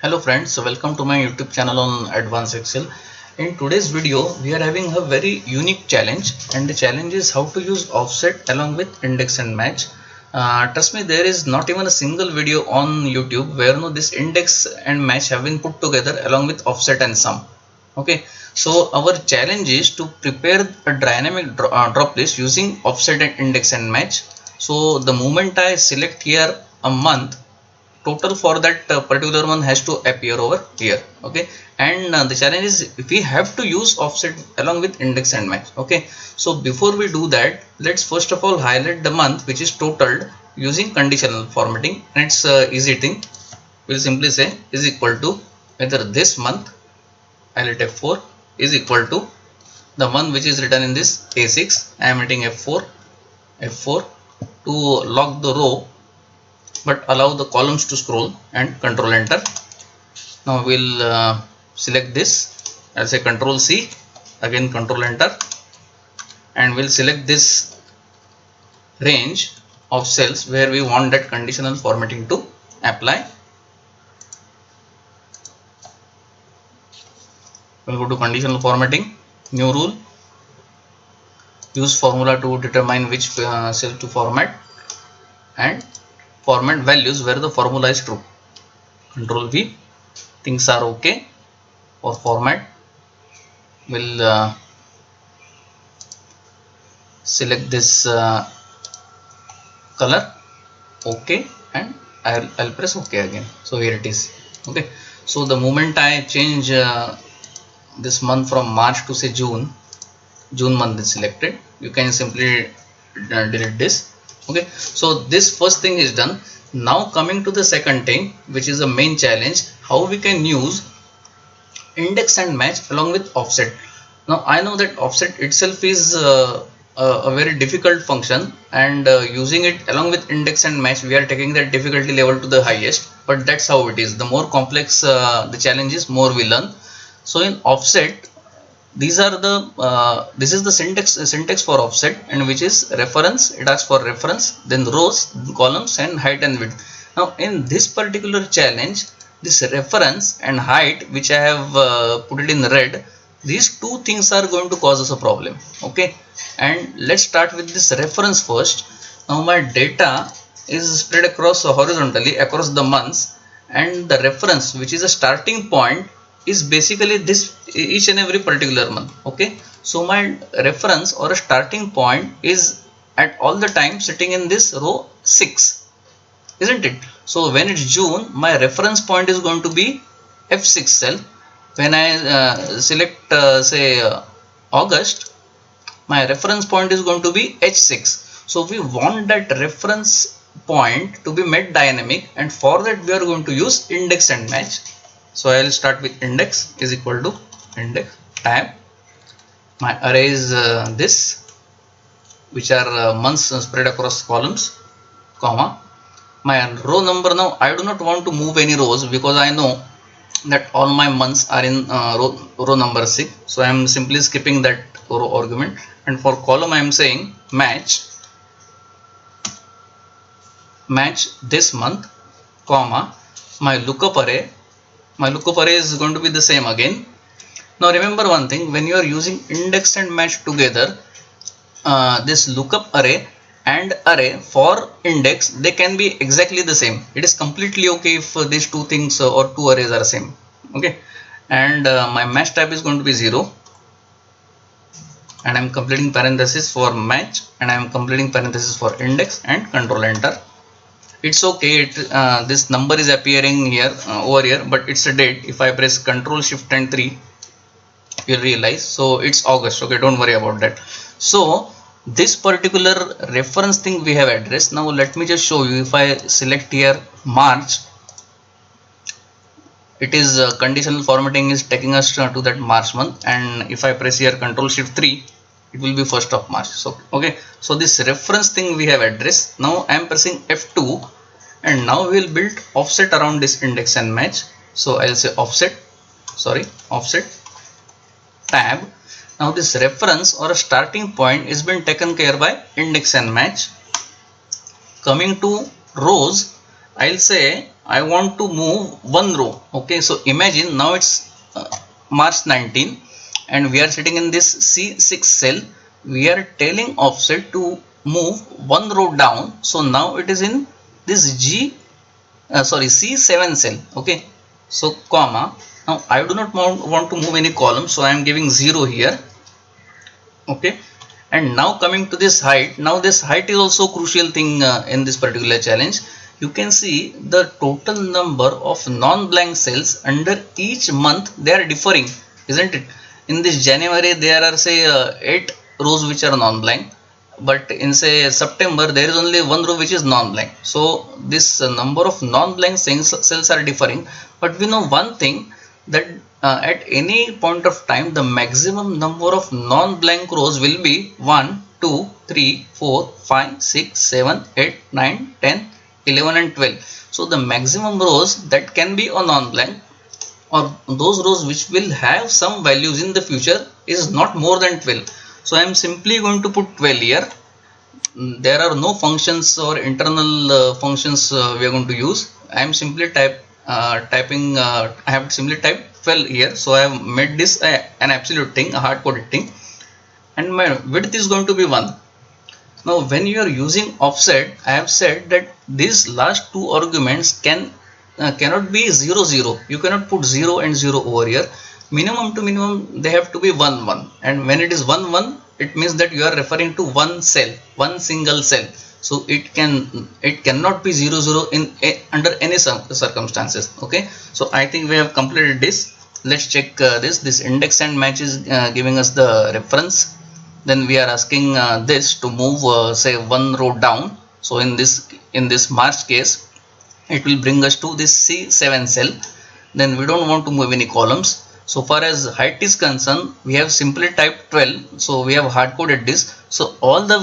Hello friends, welcome to my YouTube channel on Advanced Excel. In today's video, we are having a very unique challenge, and the challenge is how to use offset along with index and match. Trust me, there is not even a single video on YouTube where this index and match have been put together along with offset and sum. Okay, so our challenge is to prepare a dynamic drop list using offset and index and match. So the moment I select here a month, total for that particular one has to appear over here. Okay, and the challenge is we have to use offset along with index and match. Okay, so before we do that, let's first of all highlight the month which is totaled using conditional formatting, and it's easy thing. We'll simply say is equal to whether this month, highlight F4, is equal to the one which is written in this A6. I am hitting F4 to lock the row but allow the columns to scroll, and control enter. Now we'll select this. I'll say control C, again control enter, and we'll select this range of cells where we want that conditional formatting to apply. We'll go to conditional formatting, new rule, use formula to determine which cell to format, and format values where the formula is true. Control V, things are okay for format. We'll select this color, okay, and I'll press OK again. So here it is. Okay, so the moment I change this month from March to say June month is selected. You can simply delete this. Okay, so this first thing is done. Now coming to the second thing, which is the main challenge, how we can use index and match along with offset. Now I know that offset itself is a very difficult function, and using it along with index and match, we are taking that difficulty level to the highest, but that's how it is. The more complex the challenge is, more we learn. So in offset, these are the this is the syntax for offset, and which is reference. It asks for reference, then rows, columns, and height and width. Now in this particular challenge, this reference and height, which I have put it in red, these two things are going to cause us a problem. Okay, and let's start with this reference first. Now my data is spread across horizontally across the months, and the reference, which is a starting point, is basically this each and every particular month. Okay, so my reference or a starting point is at all the time sitting in this row 6, isn't it? So when it's June, my reference point is going to be F6 cell. When I select say August, my reference point is going to be H6. So we want that reference point to be made dynamic, and for that we are going to use index and match. So I will start with index is equal to index tab. My array is this, which are months spread across columns, comma. My row number, now I do not want to move any rows because I know that all my months are in row number 6. So I am simply skipping that row argument. And for column I am saying match this month, comma, my lookup array. My lookup array is going to be the same again. Now remember one thing, when you are using index and match together, this lookup array and array for index, they can be exactly the same. It is completely okay if these two things or two arrays are same. Okay, and my match type is going to be 0, and I am completing parenthesis for match, and I am completing parenthesis for index, and control enter. It's okay, this number is appearing here over here, but it's a date. If I press Control Shift and 3, you'll realize, so it's August. Okay, don't worry about that. So this particular reference thing we have addressed. Now let me just show you. If I select here March, it is conditional formatting is taking us to that March month, and if I press here Control Shift 3, it will be 1st of March. So okay, so this reference thing we have addressed. Now I am pressing F2, and now we will build offset around this index and match. So I'll say offset tab. Now this reference or a starting point is been taken care by index and match. Coming to rows, I'll say I want to move one row. Okay, so imagine now it's March 19 and we are sitting in this C6 cell. We are telling offset to move one row down. So now it is in this C7 cell. Okay, so comma. Now I do not want to move any column, so I am giving 0 here. Okay, and now coming to this height. Now this height is also crucial thing in this particular challenge. You can see the total number of non-blank cells under each month, they are differing, isn't it? In this January there are say 8 rows which are non-blank, but in say September there is only one row which is non-blank. So this number of non-blank cells are differing, but we know one thing, that at any point of time the maximum number of non-blank rows will be 1, 2, 3, 4, 5, 6, 7, 8, 9, 10, 11 and 12. So the maximum rows that can be a non-blank, or those rows which will have some values in the future, is not more than 12. So I am simply going to put 12 here. There are no functions or internal functions we are going to use. I am simply I have simply typed 12 here. So I have made this an absolute thing, a hard-coded thing, and my width is going to be 1. Now when you are using offset, I have said that these last two arguments cannot be 0 0. You cannot put 0 and 0 over here. Minimum to minimum they have to be 1 1, and when it is 1 1, it means that you are referring to one cell, one single cell. So it cannot be 0 0 in under any circumstances. Okay, so I think we have completed this. Let's check this index and match is giving us the reference. Then we are asking this to move say one row down. So in this March case, it will bring us to this C7 cell. Then we don't want to move any columns. So far as height is concerned, we have simply typed 12. So we have hard coded this. So all the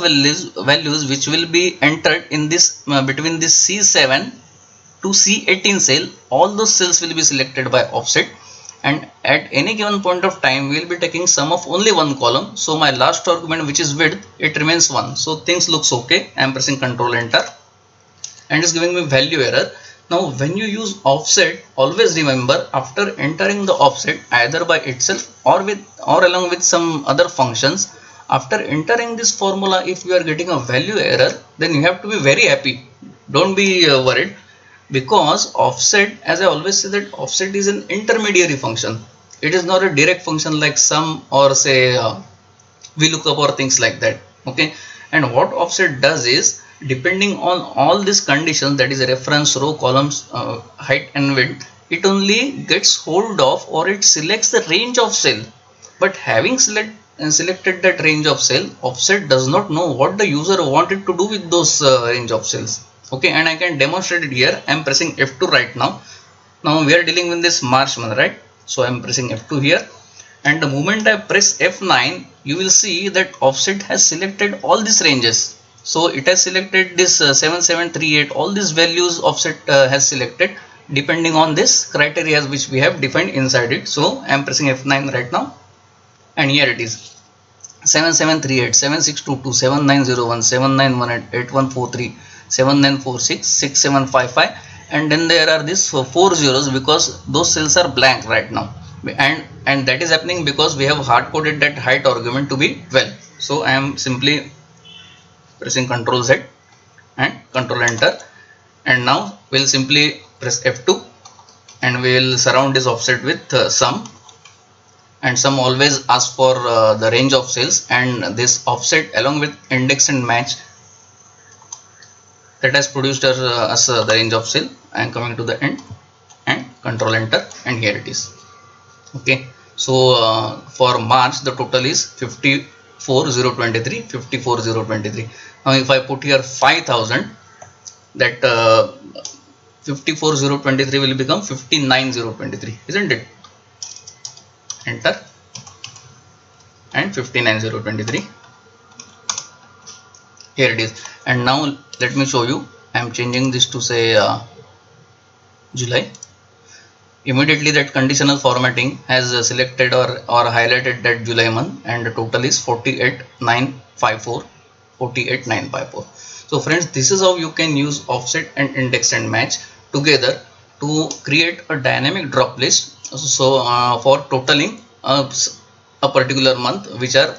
values which will be entered in this between this C7 to C18 cell, all those cells will be selected by offset. And at any given point of time, we will be taking sum of only one column. So my last argument, which is width, it remains 1. So things looks okay. I am pressing Ctrl Enter, and it's giving me value error. Now when you use offset, always remember, after entering the offset either by itself or along with some other functions, after entering this formula, if you are getting a value error, then you have to be very happy. Don't be worried, because offset, as I always say, that offset is an intermediary function. It is not a direct function like sum or say VLOOKUP or things like that. Okay, and what offset does is, depending on all these conditions, that is reference, row, columns, height and width, it only gets hold of, or it selects the range of cell. But having selected that range of cell, offset does not know what the user wanted to do with those range of cells. Okay, and I can demonstrate it here. I am pressing F2 right now. Now we are dealing with this March month, right? So I am pressing F2 here, and the moment I press F9, you will see that offset has selected all these ranges. So it has selected this 7738, all these values offset has selected depending on this criteria which we have defined inside it. So I am pressing F9 right now, and here it is: 7738, 7622, 7901, 7918, 8143, 7946, 6755, and then there are these 4 zeros because those cells are blank right now, and that is happening because we have hard coded that height argument to be 12. So I am simply pressing Ctrl Z and Ctrl Enter, and now we'll simply press F2, and we'll surround this offset with sum, and sum always asks for the range of cells, and this offset along with index and match, that has produced us the range of cell. I am coming to the end and Ctrl Enter, and here it is. Okay, so for March the total is 54023, 54023. Now if I put here 5000, that 54023 will become 59023, isn't it? Enter, and 59023, here it is. And now let me show you. I am changing this to say July. Immediately that conditional formatting has selected or highlighted that July month, and the total is 48954, 48954. So friends, this is how you can use offset and index and match together to create a dynamic drop list. So for totaling a particular month which are